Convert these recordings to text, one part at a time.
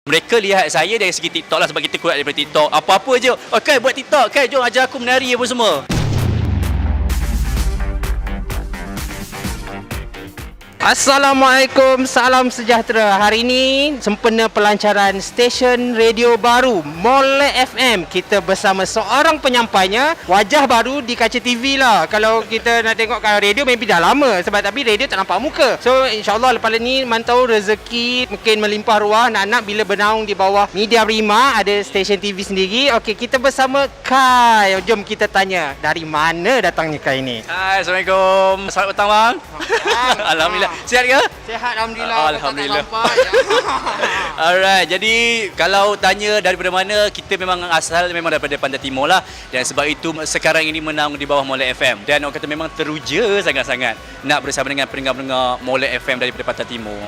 Mereka lihat saya dari segi TikTok lah sebab kita keluar daripada TikTok. Apa-apa je. Oh, Kai buat TikTok. Kai jom ajar aku menari apa semua. Assalamualaikum, salam sejahtera. Hari ini sempena pelancaran stesen radio baru Molek FM. Kita bersama seorang penyampainya, wajah baru di kaca TV lah. Kalau kita nak tengok kalau radio maybe dah lama sebab tapi radio tak nampak muka. So insyaAllah lepas ni mantau rezeki mungkin melimpah ruah anak-anak bila bernaung di bawah Media Prima, ada stesen TV sendiri. Okey, kita bersama Kai. Jom kita tanya dari mana datangnya Kai ni. Hai, Assalamualaikum. Selamat petang bang. Alhamdulillah. Sihat ke? Sihat, Alhamdulillah. Alhamdulillah. Alright, jadi kalau tanya daripada mana, kita memang asal memang daripada Pantai Timur lah. Dan sebab itu sekarang ini menang di bawah Molek FM. Dan orang kata memang teruja sangat-sangat nak bersama dengan pendengar-pendengar Molek FM daripada Pantai Timur.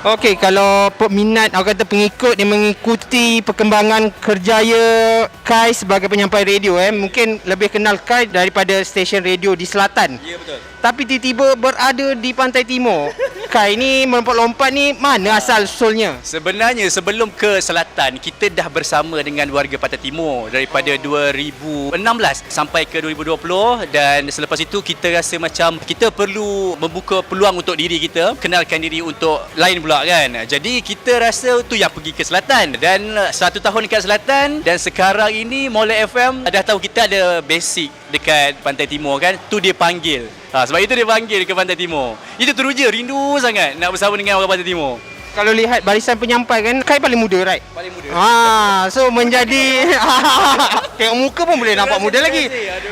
Okey, kalau peminat, orang kata pengikut yang mengikuti perkembangan kerjaya Kai sebagai penyampai radio, mungkin lebih kenal Kai daripada stesen radio di selatan. Ya, betul. Tapi tiba-tiba berada di Pantai Timur. Kai ni melompat-lompat ni mana asal usulnya? Sebenarnya sebelum ke selatan, kita dah bersama dengan warga Pantai Timur daripada 2016 sampai ke 2020. Dan selepas itu kita rasa macam kita perlu membuka peluang untuk diri kita, kenalkan diri untuk lain pula kan. Jadi kita rasa tu yang pergi ke selatan. Dan 1 tahun dekat selatan, dan sekarang ini Molek FM dah tahu kita ada basic dekat Pantai Timur kan. Tu dia panggil. Sebab itu dia panggil ke Pantai Timur. Itu teruja, rindu sangat nak bersama dengan orang Pantai Timur. Kalau lihat barisan penyampai kan, Kai paling muda, right? Paling muda. So menjadi tengok muka pun boleh nampak muda lagi.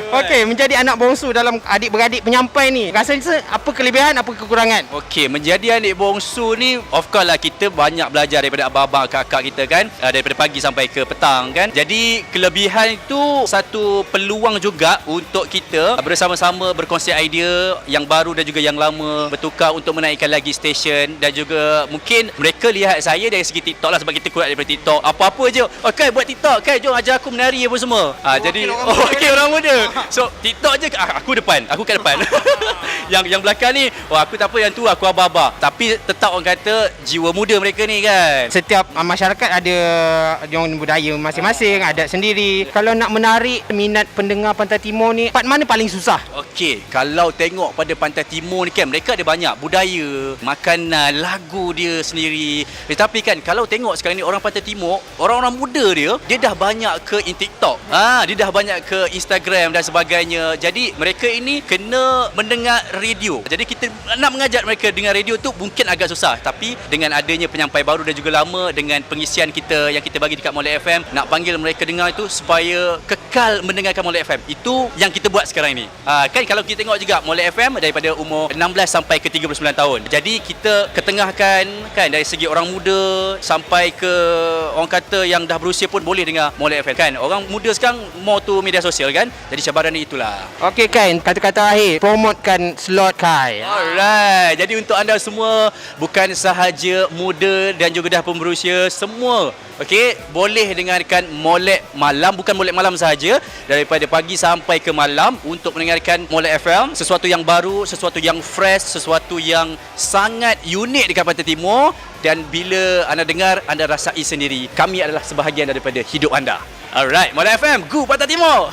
Okey, menjadi anak bongsu dalam adik-beradik penyampai ni, rasanya apa kelebihan, apa kekurangan? Okey, menjadi adik bongsu ni of course lah kita banyak belajar daripada abang-abang, kakak kita kan, daripada pagi sampai ke petang kan. Jadi kelebihan itu satu peluang juga untuk kita bersama-sama berkongsi idea yang baru dan juga yang lama, bertukar untuk menaikkan lagi stesen. Dan juga mungkin mereka lihat saya dari segi TikTok lah sebab kita keluar daripada TikTok. Apa-apa je. Oh, Kai buat TikTok. Kai jom ajar aku menari apa semua. Jadi orang muda. So TikTok je aku depan. Aku kat depan. yang belakang ni, aku tak apa, yang tu aku abah-abah. Tapi tetap orang kata jiwa muda mereka ni kan. Setiap masyarakat ada yang budaya masing-masing, adat sendiri. Kalau nak menarik minat pendengar Pantai Timur ni, part mana paling susah? Okey, kalau tengok pada Pantai Timur ni kan, mereka ada banyak budaya, makanan, lagu dia sendiri. Tetapi kan kalau tengok sekarang ni orang Pantai Timur, orang-orang muda dia dah banyak ke TikTok. Dia dah banyak ke Instagram dan sebagainya. Jadi mereka ini kena mendengar radio. Jadi kita nak mengajar mereka dengar radio tu mungkin agak susah. Tapi dengan adanya penyampai baru dan juga lama, dengan pengisian kita yang kita bagi dekat Molek FM, nak panggil mereka dengar itu supaya kekal mendengarkan Molek FM. Itu yang kita buat sekarang ni. Kan kalau kita tengok juga Molek FM daripada umur 16 sampai ke 39 tahun. Jadi kita ketengahkan kan, dari segi orang muda sampai ke orang kata yang dah berusia pun boleh dengar Molek FM kan. Orang muda sekarang more to media sosial kan. Jadi cabaran ni itulah. Okey Kai, kata-kata akhir, promotkan slot Kai. Alright. Jadi untuk anda semua, bukan sahaja muda dan juga dah pun berusia, semua okey, boleh dengarkan Molek Malam. Bukan Molek Malam sahaja, daripada pagi sampai ke malam untuk mendengarkan Molek FM. Sesuatu yang baru, sesuatu yang fresh, sesuatu yang sangat unik dekat Pantai Timur. Dan bila anda dengar, anda rasai sendiri, kami adalah sebahagian daripada hidup anda. Alright, Molek FM, go Pantai Timur.